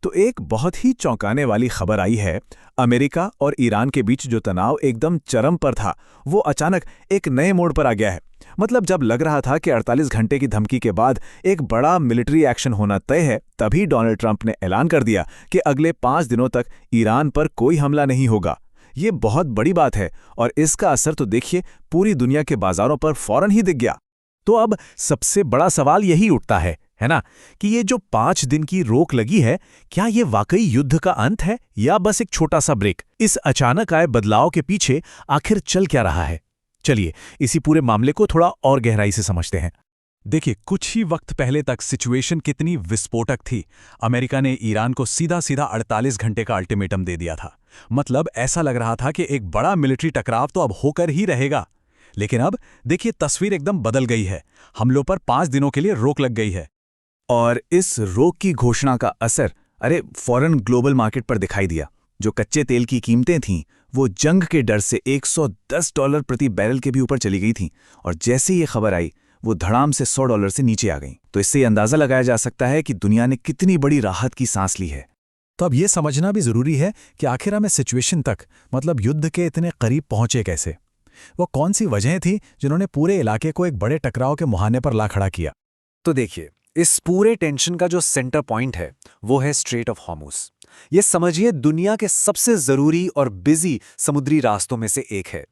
तो एक बहुत ही चौंकाने वाली खबर आई है। अमेरिका और ईरान के बीच जो तनाव एकदम चरम पर था, वो अचानक एक नए मोड़ पर आ गया है। मतलब जब लग रहा था कि 48 घंटे की धमकी के बाद एक बड़ा मिलिट्री एक्शन होना तय है, तभी डोनाल्ड ट्रंप ने ऐलान कर दिया कि अगले 5 दिनों तक ईरान पर कोई हमला नहीं होगा। ये बहुत बड़ी बात है और इसका असर तो देखिए पूरी दुनिया के बाजारों पर फौरन ही दिख गया। तो अब सबसे बड़ा सवाल यही उठता है ना, कि ये जो 5 दिन की रोक लगी है, क्या ये वाकई युद्ध का अंत है या बस एक छोटा सा ब्रेक? इस अचानक आए बदलाव के पीछे आखिर चल क्या रहा है? चलिए इसी पूरे मामले को थोड़ा और गहराई से समझते हैं। देखिए, कुछ ही वक्त पहले तक सिचुएशन कितनी विस्फोटक थी। अमेरिका ने ईरान को सीधा सीधा 48 घंटे का अल्टीमेटम दे दिया था। मतलब ऐसा लग रहा था कि एक बड़ा मिलिट्री टकराव तो अब होकर ही रहेगा। लेकिन अब देखिए, तस्वीर एकदम बदल गई है। हमलों पर 5 दिनों के लिए रोक लग गई है। और इस रोक की घोषणा का असर फौरन ग्लोबल मार्केट पर दिखाई दिया। जो कच्चे तेल की कीमतें थीं, वो जंग के डर से $110 प्रति बैरल के भी ऊपर चली गई थीं, और जैसे ये खबर आई, वो धड़ाम से $100 से नीचे आ गईं। तो इससे अंदाजा लगाया जा सकता है कि दुनिया ने कितनी बड़ी राहत की सांस ली है। तो अब ये समझना भी जरूरी है कि आखिर हम इस सिचुएशन तक, मतलब युद्ध के इतने करीब पहुंचे कैसे। वो कौन सी वजहें थी जिन्होंने पूरे इलाके को एक बड़े टकराव के मुहाने पर ला खड़ा किया? तो देखिए, इस पूरे टेंशन का जो सेंटर पॉइंट है वो है स्ट्रेट ऑफ हॉर्मुज। ये समझिए दुनिया के सबसे जरूरी और बिजी समुद्री रास्तों में से एक है।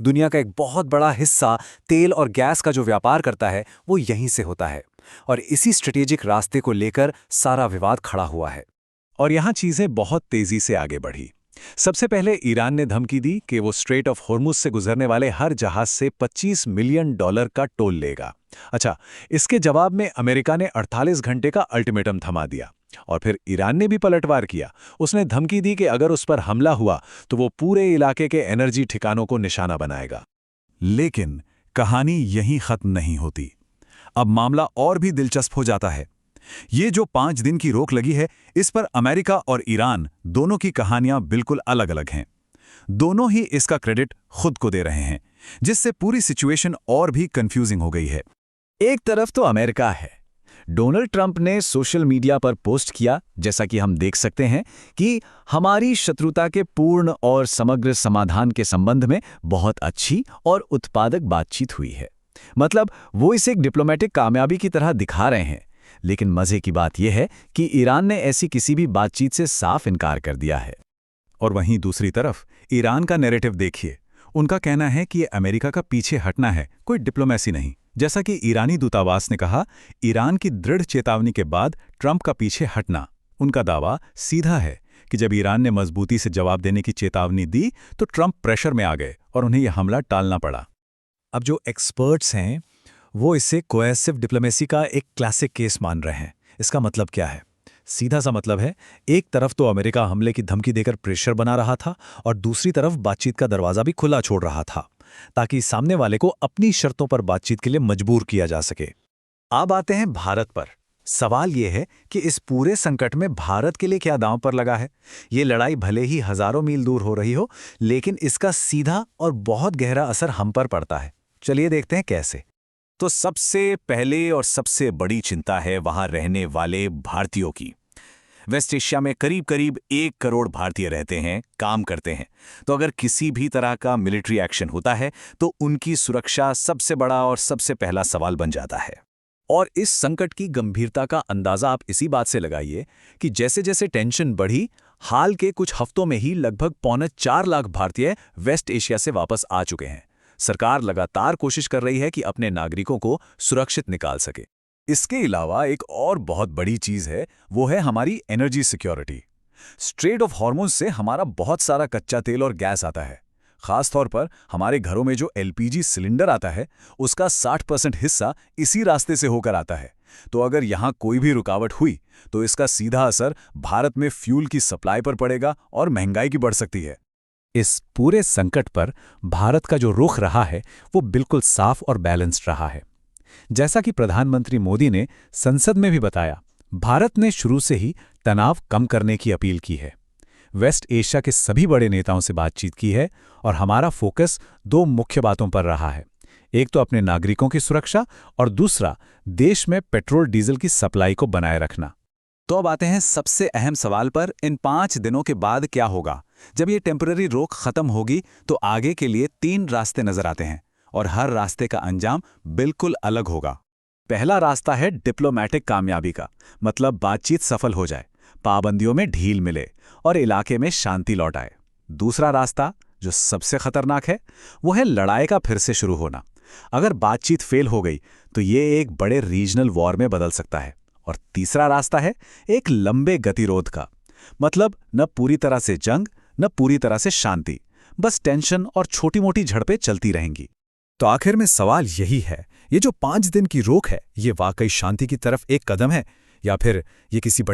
दुनिया का एक बहुत बड़ा हिस्सा तेल और गैस का जो व्यापार करता है वो यहीं से होता है, और इसी स्ट्रेटेजिक रास्ते को लेकर सारा विवाद खड़ा हुआ है। और यहाँ चीजें बहुत तेजी से आगे बढ़ी। सबसे पहले ईरान ने धमकी दी कि वो स्ट्रेट ऑफ हॉर्मुज से गुजरने वाले हर जहाज से $25 मिलियन का टोल लेगा। अच्छा, इसके जवाब में अमेरिका ने 48 घंटे का अल्टीमेटम थमा दिया। और फिर ईरान ने भी पलटवार किया। उसने धमकी दी कि अगर उस पर हमला हुआ तो वो पूरे इलाके के एनर्जी ठिकानों को निशाना बनाएगा। लेकिन कहानी यहीं खत्म नहीं होती। अब मामला और भी दिलचस्प हो जाता है। ये जो 5 दिन की रोक लगी है, इस पर अमेरिका और ईरान दोनों की कहानियां बिल्कुल अलग अलग हैं। दोनों ही इसका क्रेडिट खुद को दे रहे हैं, जिससे पूरी सिचुएशन और भी कंफ्यूजिंग हो गई है। एक तरफ तो अमेरिका है। डोनाल्ड ट्रंप ने सोशल मीडिया पर पोस्ट किया, जैसा कि हम देख सकते हैं, कि हमारी शत्रुता के पूर्ण और समग्र समाधान के संबंध में बहुत अच्छी और उत्पादक बातचीत हुई है। मतलब वो इसे एक डिप्लोमेटिक कामयाबी की तरह दिखा रहे हैं। लेकिन मजे की बात यह है कि ईरान ने ऐसी किसी भी बातचीत से साफ इनकार कर दिया है। और वहीं दूसरी तरफ ईरान का नैरेटिव देखिए। उनका कहना है कि ये अमेरिका का पीछे हटना है, कोई डिप्लोमेसी नहीं। जैसा कि ईरानी दूतावास ने कहा, ईरान की दृढ़ चेतावनी के बाद ट्रंप का पीछे हटना। उनका दावा सीधा है कि जब ईरान ने मजबूती से जवाब देने की चेतावनी दी तो ट्रंप प्रेशर में आ गए और उन्हें यह हमला टालना पड़ा। अब जो एक्सपर्ट्स हैं वो इसे कोएसिव डिप्लोमेसी का एक क्लासिक केस मान रहे हैं। इसका मतलब क्या है? सीधा सा मतलब है, एक तरफ तो अमेरिका हमले की धमकी देकर प्रेशर बना रहा था और दूसरी तरफ बातचीत का दरवाजा भी खुला छोड़ रहा था, ताकि सामने वाले को अपनी शर्तों पर बातचीत के लिए मजबूर किया जा सके। अब आते हैं भारत पर। सवाल यह है कि इस पूरे संकट में भारत के लिए क्या दांव पर लगा है। ये लड़ाई भले ही हजारों मील दूर हो रही हो, लेकिन इसका सीधा और बहुत गहरा असर हम पर पड़ता है। चलिए देखते हैं कैसे। तो सबसे पहले और सबसे बड़ी चिंता है वहां रहने वाले भारतीयों की। वेस्ट एशिया में करीब करीब 1 करोड़ भारतीय रहते हैं, काम करते हैं। तो अगर किसी भी तरह का मिलिट्री एक्शन होता है तो उनकी सुरक्षा सबसे बड़ा और सबसे पहला सवाल बन जाता है। और इस संकट की गंभीरता का अंदाजा आप इसी बात से लगाइए कि जैसे जैसे टेंशन बढ़ी, हाल के कुछ हफ्तों में ही लगभग 4.25 लाख भारतीय वेस्ट एशिया से वापस आ चुके हैं। सरकार लगातार कोशिश कर रही है कि अपने नागरिकों को सुरक्षित निकाल सके। इसके अलावा एक और बहुत बड़ी चीज है, वो है हमारी energy security. Straight of Hormuz से हमारा बहुत सारा कच्चा तेल और गैस आता है। खासतौर पर हमारे घरों में जो एलपीजी सिलेंडर आता है, उसका 60% हिस्सा इसी रास्ते से होकर आता है। तो अगर यहाँ कोई भी रुकावट हुई तो इसका सीधा असर भारत में फ्यूल की सप्लाई पर पड़ेगा और महंगाई की बढ़ सकती है। इस पूरे संकट पर भारत का जो रुख रहा है वो बिल्कुल साफ और बैलेंस्ड रहा है। जैसा कि प्रधानमंत्री मोदी ने संसद में भी बताया, भारत ने शुरू से ही तनाव कम करने की अपील की है। वेस्ट एशिया के सभी बड़े नेताओं से बातचीत की है और हमारा फोकस 2 मुख्य बातों पर रहा है। एक तो अपने नागरिकों की सुरक्षा और दूसरा देश में पेट्रोल डीजल की सप्लाई को बनाए रखना। तो अब आते हैं सबसे अहम सवाल पर, इन 5 दिनों के बाद क्या होगा? जब ये टेम्पररी रोक खत्म होगी तो आगे के लिए 3 रास्ते नजर आते हैं और हर रास्ते का अंजाम बिल्कुल अलग होगा। पहला रास्ता है डिप्लोमैटिक कामयाबी का, मतलब बातचीत सफल हो जाए, पाबंदियों में ढील मिले और इलाके में शांति लौट आए। दूसरा रास्ता, जो सबसे खतरनाक है, वो है लड़ाई का फिर से शुरू होना। अगर बातचीत फेल हो गई तो ये एक बड़े रीजनल वॉर में बदल सकता है। और तीसरा रास्ता है एक लंबे गतिरोध का, मतलब न पूरी तरह से जंग न पूरी तरह से शांति, बस टेंशन और छोटी मोटी झड़पें चलती रहेंगी। तो आखिर में सवाल यही है, ये जो 5 दिन की रोक है, ये वाकई शांति की तरफ एक कदम है या फिर ये किसी बड़े